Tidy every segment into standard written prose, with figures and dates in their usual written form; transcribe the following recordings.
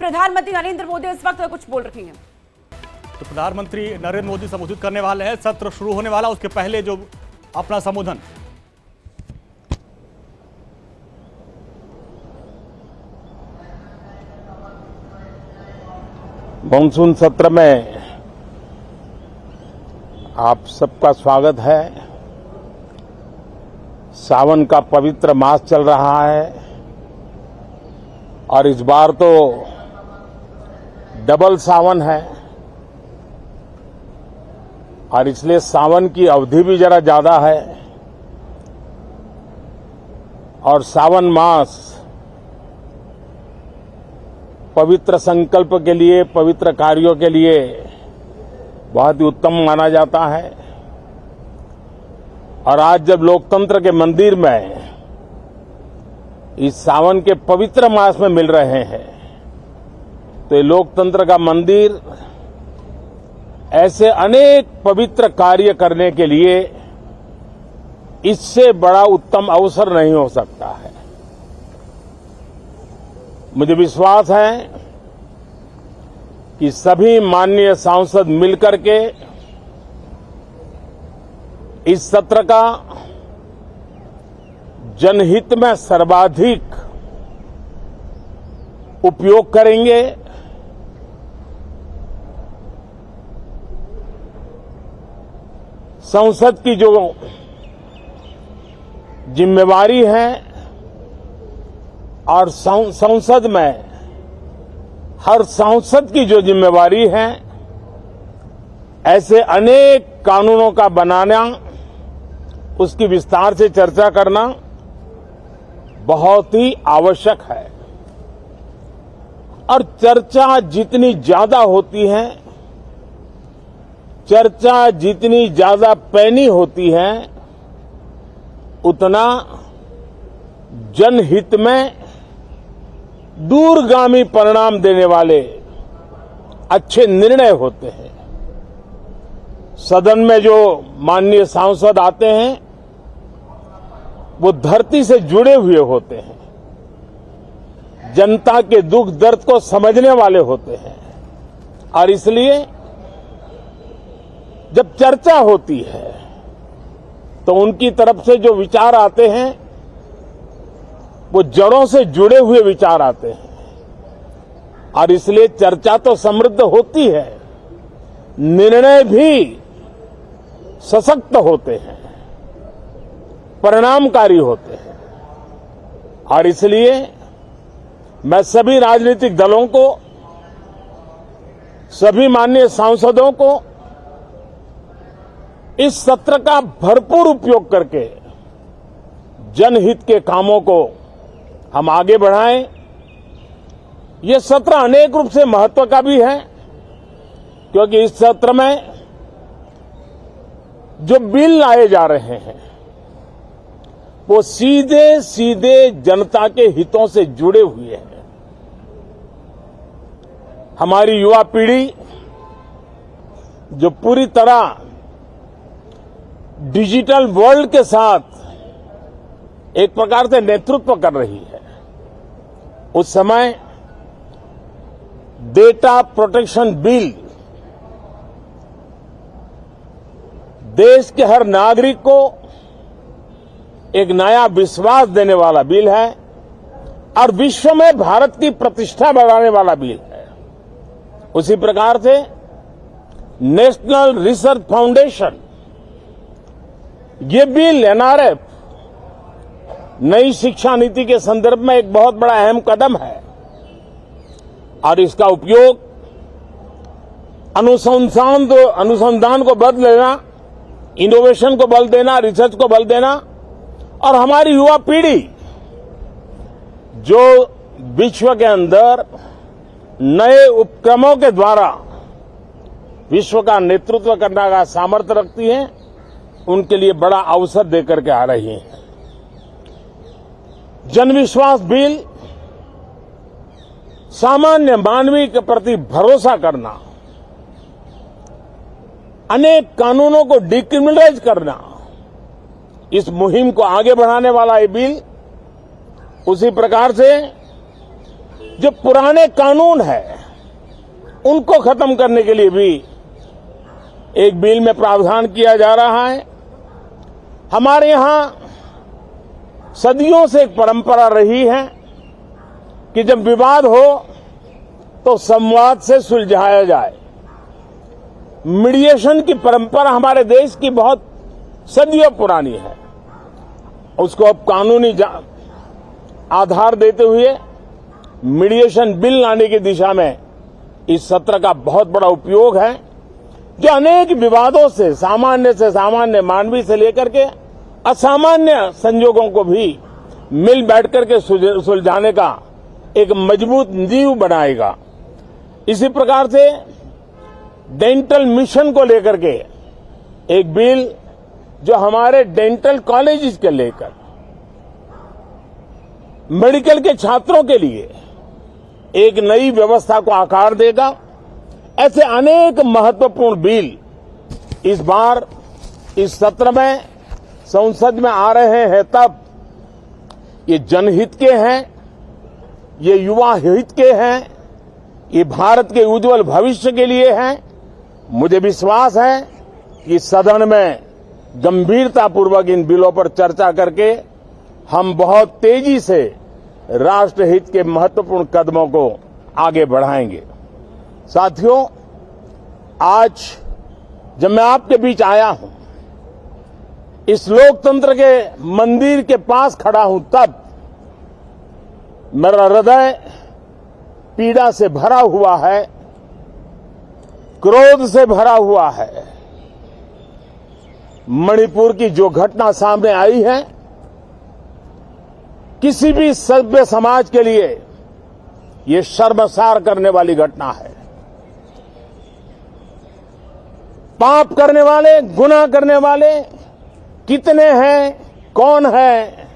प्रधानमंत्री नरेंद्र मोदी इस वक्त कुछ बोल रही हैं। तो प्रधानमंत्री नरेंद्र मोदी संबोधित करने वाले हैं। सत्र शुरू होने वाला, उसके पहले जो अपना संबोधन। मानसून सत्र में आप सबका स्वागत है। सावन का पवित्र मास चल रहा है और इस बार तो डबल सावन है और इसलिए सावन की अवधि भी जरा ज्यादा है और सावन मास पवित्र संकल्प के लिए, पवित्र कार्यों के लिए बहुत ही उत्तम माना जाता है। और आज जब लोकतंत्र के मंदिर में इस सावन के पवित्र मास में मिल रहे हैं तो ये लोकतंत्र का मंदिर ऐसे अनेक पवित्र कार्य करने के लिए इससे बड़ा उत्तम अवसर नहीं हो सकता है। मुझे विश्वास है कि सभी माननीय सांसद मिलकर के इस सत्र का जनहित में सर्वाधिक उपयोग करेंगे। संसद की जो जिम्मेवारी है और संसद में हर सांसद की जो जिम्मेवारी है, ऐसे अनेक कानूनों का बनाना, उसकी विस्तार से चर्चा करना बहुत ही आवश्यक है। और चर्चा जितनी ज्यादा होती है, चर्चा जितनी ज्यादा पैनी होती है, उतना जनहित में दूरगामी परिणाम देने वाले अच्छे निर्णय होते हैं। सदन में जो माननीय सांसद आते हैं वो धरती से जुड़े हुए होते हैं, जनता के दुख दर्द को समझने वाले होते हैं और इसलिए जब चर्चा होती है तो उनकी तरफ से जो विचार आते हैं वो जड़ों से जुड़े हुए विचार आते हैं और इसलिए चर्चा तो समृद्ध होती है, निर्णय भी सशक्त होते हैं, परिणामकारी होते हैं। और इसलिए मैं सभी राजनीतिक दलों को, सभी माननीय सांसदों को इस सत्र का भरपूर उपयोग करके जनहित के कामों को हम आगे बढ़ाएं। ये सत्र अनेक रूप से महत्व का भी है क्योंकि इस सत्र में जो बिल लाए जा रहे हैं वो सीधे सीधे जनता के हितों से जुड़े हुए हैं। हमारी युवा पीढ़ी जो पूरी तरह डिजिटल वर्ल्ड के साथ एक प्रकार से नेतृत्व कर रही है, उस समय डेटा प्रोटेक्शन बिल देश के हर नागरिक को एक नया विश्वास देने वाला बिल है और विश्व में भारत की प्रतिष्ठा बढ़ाने वाला बिल है। उसी प्रकार से नेशनल रिसर्च फाउंडेशन, ये बिल एनआरएफ, नई शिक्षा नीति के संदर्भ में एक बहुत बड़ा अहम कदम है और इसका उपयोग अनुसंधान को बल देना, इनोवेशन को बल देना, रिसर्च को बल देना और हमारी युवा पीढ़ी जो विश्व के अंदर नए उपक्रमों के द्वारा विश्व का नेतृत्व करने का सामर्थ्य रखती है, उनके लिए बड़ा अवसर देकर के आ रही है। जनविश्वास बिल सामान्य मानवीय के प्रति भरोसा करना, अनेक कानूनों को डिक्रिमिनलाइज करना, इस मुहिम को आगे बढ़ाने वाला ये बिल उसी प्रकार से जो पुराने कानून है उनको खत्म करने के लिए भी एक बिल में प्रावधान किया जा रहा है। हमारे यहां सदियों से एक परंपरा रही है कि जब विवाद हो तो संवाद से सुलझाया जाए। मीडिएशन की परंपरा हमारे देश की बहुत सदियों पुरानी है। उसको अब कानूनी आधार देते हुए मीडिएशन बिल लाने की दिशा में इस सत्र का बहुत बड़ा उपयोग है, जो अनेक विवादों से सामान्य मानवीय से लेकर के असामान्य संजोगों को भी मिल बैठ करके सुलझाने का एक मजबूत नींव बनाएगा। इसी प्रकार से डेंटल मिशन को लेकर के एक बिल जो हमारे डेंटल कॉलेजेस के लेकर मेडिकल के छात्रों के लिए एक नई व्यवस्था को आकार देगा। ऐसे अनेक महत्वपूर्ण बिल इस बार इस सत्र में संसद में आ रहे हैं। तब ये जनहित के हैं, ये युवा हित के हैं, ये भारत के उज्जवल भविष्य के लिए हैं। मुझे विश्वास है कि सदन में गंभीरतापूर्वक इन बिलों पर चर्चा करके हम बहुत तेजी से राष्ट्रहित के महत्वपूर्ण कदमों को आगे बढ़ाएंगे। साथियों, आज जब मैं आपके बीच आया हूं, इस लोकतंत्र के मंदिर के पास खड़ा हूं, तब मेरा हृदय पीड़ा से भरा हुआ है, क्रोध से भरा हुआ है। मणिपुर की जो घटना सामने आई है, किसी भी सभ्य समाज के लिए ये शर्मसार करने वाली घटना है। पाप करने वाले, गुनाह करने वाले कितने हैं, कौन है,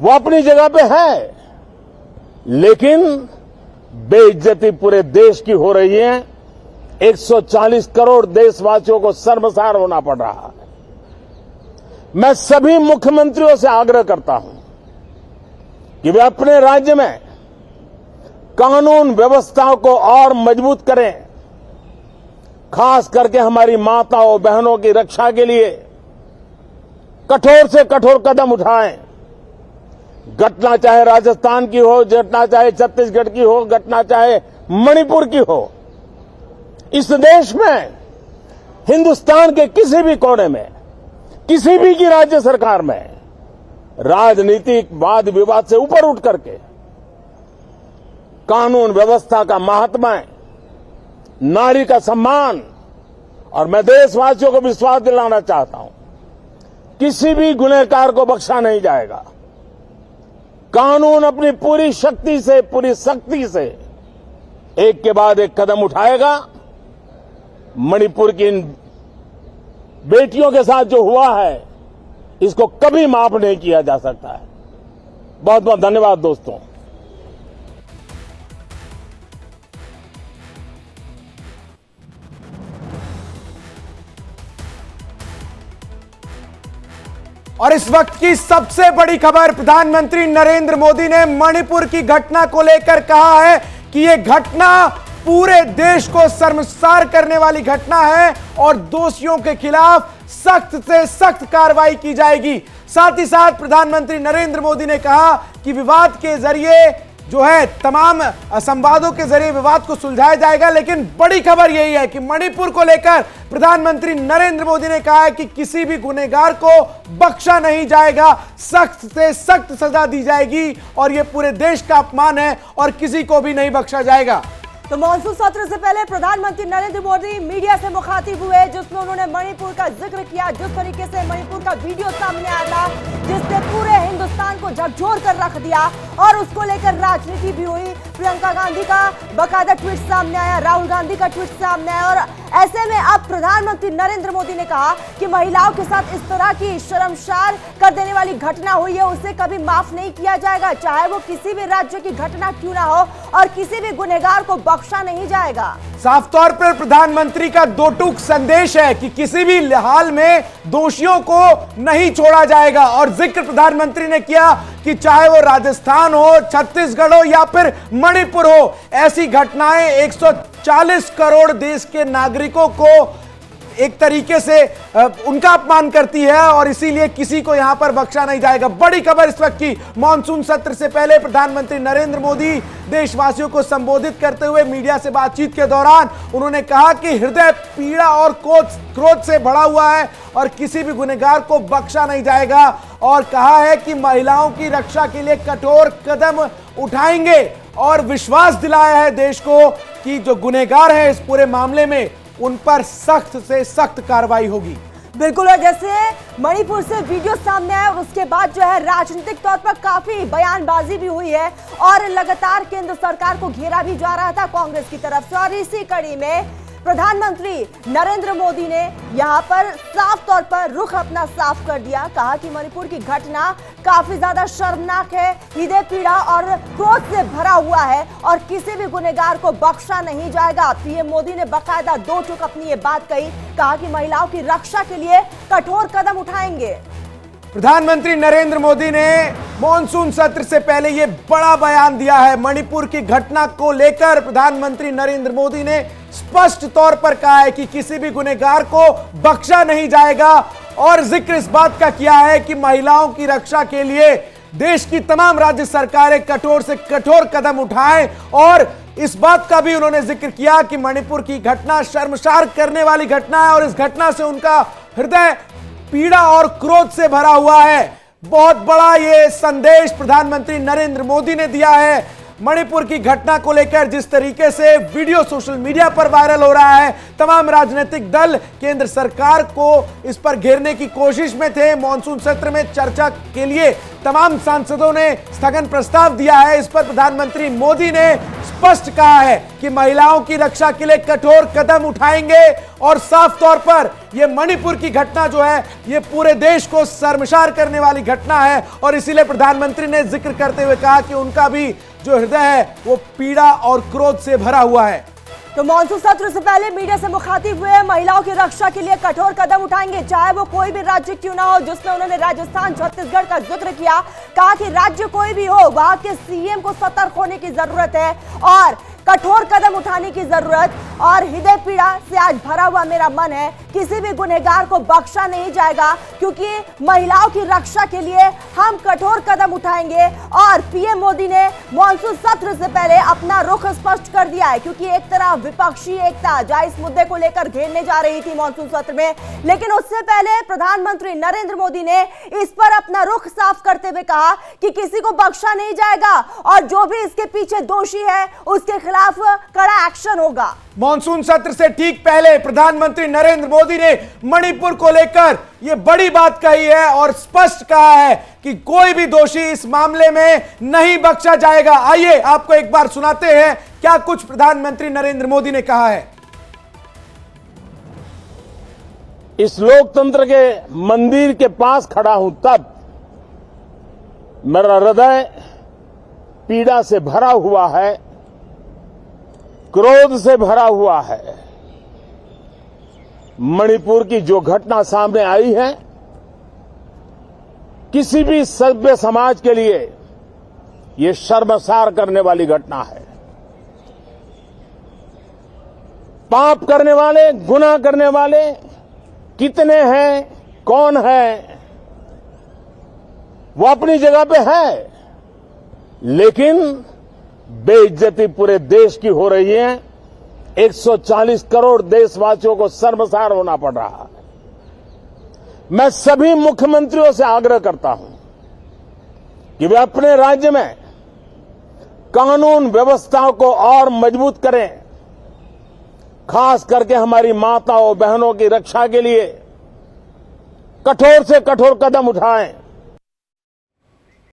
वो अपनी जगह पे है, लेकिन बेइज्जती पूरे देश की हो रही है। 140 करोड़ देशवासियों को शर्मसार होना पड़ रहा है। मैं सभी मुख्यमंत्रियों से आग्रह करता हूं कि वे अपने राज्य में कानून व्यवस्था को और मजबूत करें, खास करके हमारी माताओं बहनों की रक्षा के लिए कठोर से कठोर कदम उठाएं। घटना चाहे राजस्थान की हो, घटना चाहे छत्तीसगढ़ की हो, घटना चाहे मणिपुर की हो, इस देश में, हिंदुस्तान के किसी भी कोने में, किसी भी की राज्य सरकार में राजनीतिक वाद विवाद से ऊपर उठ करके कानून व्यवस्था का महात्म्य, नारी का सम्मान, और मैं देशवासियों को विश्वास दिलाना चाहता हूं, किसी भी गुनहगार को बख्शा नहीं जाएगा। कानून अपनी पूरी शक्ति से, पूरी सख्ती से एक के बाद एक कदम उठाएगा। मणिपुर की इन बेटियों के साथ जो हुआ है, इसको कभी माफ नहीं किया जा सकता है। बहुत बहुत धन्यवाद दोस्तों। और इस वक्त की सबसे बड़ी खबर, प्रधानमंत्री नरेंद्र मोदी ने मणिपुर की घटना को लेकर कहा है कि यह घटना पूरे देश को शर्मसार करने वाली घटना है और दोषियों के खिलाफ सख्त से सख्त कार्रवाई की जाएगी। साथ ही साथ प्रधानमंत्री नरेंद्र मोदी ने कहा कि विवाद के जरिए जो है, तमाम संवादों के जरिए विवाद को सुलझाया जाएगा। लेकिन बड़ी खबर यही है कि मणिपुर को लेकर प्रधानमंत्री नरेंद्र मोदी ने कहा है कि किसी भी गुनहगार को बख्शा नहीं जाएगा, सख्त से सख्त सजा दी जाएगी और यह पूरे देश का अपमान है और किसी को भी नहीं बख्शा जाएगा। तो मॉनसून सत्र से पहले प्रधानमंत्री नरेंद्र मोदी मीडिया से मुखातिब हुए, जिसमें उन्होंने मणिपुर का जिक्र किया। जिस तरीके से मणिपुर का वीडियो सामने आया था, जिसने पूरे हिंदुस्तान को झकझोर कर रख दिया, और उसको लेकर राजनीति भी हुई। प्रियंका गांधी का बकायदा ट्वीट सामने आया, राहुल गांधी का ट्वीट सामने आया, और ऐसे में अब प्रधानमंत्री नरेंद्र मोदी ने कहा कि महिलाओं के साथ इस तरह की शर्मसार कर देने वाली घटना हुई है उसे कभी माफ नहीं किया जाएगा, चाहे वो किसी भी राज्य की घटना क्यों ना हो, और किसी भी गुनहगार को बख्शा नहीं जाएगा। साफ तौर पर प्रधानमंत्री का दो टूक संदेश है कि किसी भी हाल में दोषियों को नहीं छोड़ा जाएगा। और जिक्र प्रधानमंत्री ने किया कि चाहे वो राजस्थान हो, छत्तीसगढ़ हो या फिर मणिपुर हो, ऐसी घटनाएं 140 करोड़ देश के नागरिकों को एक तरीके से उनका अपमान करती है और इसीलिए किसी को यहां पर बख्शा नहीं जाएगा। बड़ी खबर इस वक्त की, मानसून सत्र से पहले प्रधानमंत्री नरेंद्र मोदी देशवासियों को संबोधित करते हुए मीडिया से बातचीत के दौरान उन्होंने कहा कि हृदय पीड़ा और क्रोध से भरा हुआ है और किसी भी गुनहगार को बख्शा नहीं जाएगा, और कहा है कि महिलाओं की रक्षा के लिए कठोर कदम उठाएंगे और विश्वास दिलाया है देश को कि जो गुनहगार है इस पूरे मामले में उन पर सख्त से सख्त कार्रवाई होगी। बिल्कुल, और जैसे मणिपुर से वीडियो सामने आया और उसके बाद जो है राजनीतिक तौर पर काफी बयानबाजी भी हुई है और लगातार केंद्र सरकार को घेरा भी जा रहा था कांग्रेस की तरफ से, और इसी कड़ी में प्रधानमंत्री नरेंद्र मोदी ने यहां पर साफ तौर पर रुख अपना साफ कर दिया। कहा कि मणिपुर की घटना काफी ज्यादा शर्मनाक है, हृदय पीड़ा और क्रोध से भरा हुआ है और किसी भी गुनहगार को बख्शा नहीं जाएगा। पीएम मोदी ने बाकायदा दो टूक अपनी ये बात कही, कहा कि महिलाओं की रक्षा के लिए कठोर कदम उठाएंगे। प्रधानमंत्री नरेंद्र मोदी ने मॉनसून सत्र से पहले यह बड़ा बयान दिया है। मणिपुर की घटना को लेकर प्रधानमंत्री नरेंद्र मोदी ने स्पष्ट तौर पर कहा है कि किसी भी गुनहगार को बख्शा नहीं जाएगा, और जिक्र इस बात का किया है कि महिलाओं की रक्षा के लिए देश की तमाम राज्य सरकारें कठोर से कठोर कदम उठाएं, और इस बात का भी उन्होंने जिक्र किया कि मणिपुर की घटना शर्मसार करने वाली घटना है और इस घटना से उनका हृदय पीड़ा और क्रोध से भरा हुआ है। बहुत बड़ा यह संदेश प्रधानमंत्री नरेंद्र मोदी ने दिया है। मणिपुर की घटना को लेकर जिस तरीके से वीडियो सोशल मीडिया पर वायरल हो रहा है, तमाम राजनीतिक दल केंद्र सरकार को इस पर घेरने की कोशिश में थे। मॉनसून सत्र में चर्चा के लिए तमाम सांसदों ने स्थगन प्रस्ताव दिया है। इस पर प्रधानमंत्री मोदी ने स्पष्ट कहा है कि महिलाओं की रक्षा के लिए कठोर कदम उठाएंगे, और साफ तौर पर यह मणिपुर की घटना जो है यह पूरे देश को शर्मसार करने वाली घटना है, और इसीलिए प्रधानमंत्री ने जिक्र करते हुए कहा कि उनका भी जो हृदय है वो पीड़ा और क्रोध से भरा हुआ है। तो मॉनसून सत्र से पहले मीडिया से मुखातिब हुए महिलाओं की रक्षा के लिए कठोर कदम उठाएंगे, चाहे वो कोई भी राज्य क्यों ना हो, जिसमें उन्होंने राजस्थान छत्तीसगढ़ का जिक्र किया। कहा कि राज्य कोई भी हो, वहां के सीएम को सतर्क होने की जरूरत है और कठोर कदम उठाने की जरूरत, और हृदय पीड़ा से आज भरा हुआ मेरा मन है, किसी भी गुनहगार को बख्शा नहीं जाएगा, क्योंकि महिलाओं की रक्षा के लिए हम कठोर कदम उठाएंगे। और पीएम मोदी ने मॉनसून सत्र से पहले अपना रुख स्पष्ट कर दिया है, क्योंकि एक तरफ विपक्षी एकता जहां इस मुद्दे को लेकर घेरने जा रही थी मॉनसून सत्र में, लेकिन उससे पहले प्रधानमंत्री नरेंद्र मोदी ने इस पर अपना रुख साफ करते हुए कहा कि किसी को बख्शा नहीं जाएगा और जो भी इसके पीछे दोषी है उसके खिलाफ कड़ा एक्शन होगा। मॉनसून सत्र से ठीक पहले प्रधानमंत्री नरेंद्र मोदी ने मणिपुर को लेकर यह बड़ी बात कही है और स्पष्ट कहा है कि कोई भी दोषी इस मामले में नहीं बख्शा जाएगा। आइए आपको एक बार सुनाते हैं क्या कुछ प्रधानमंत्री नरेंद्र मोदी ने कहा है। इस लोकतंत्र के मंदिर के पास खड़ा हूं तब मेरा हृदय पीड़ा से भरा हुआ है, क्रोध से भरा हुआ है। मणिपुर की जो घटना सामने आई है, किसी भी सभ्य समाज के लिए यह शर्मसार करने वाली घटना है। पाप करने वाले, गुनाह करने वाले कितने हैं, कौन है, वो अपनी जगह पे है, लेकिन बेइज्जती पूरे देश की हो रही है। 140 करोड़ देशवासियों को शर्मसार होना पड़ रहा है। मैं सभी मुख्यमंत्रियों से आग्रह करता हूं कि वे अपने राज्य में कानून व्यवस्था को और मजबूत करें, खास करके हमारी माताओं बहनों की रक्षा के लिए कठोर से कठोर कदम उठाएं।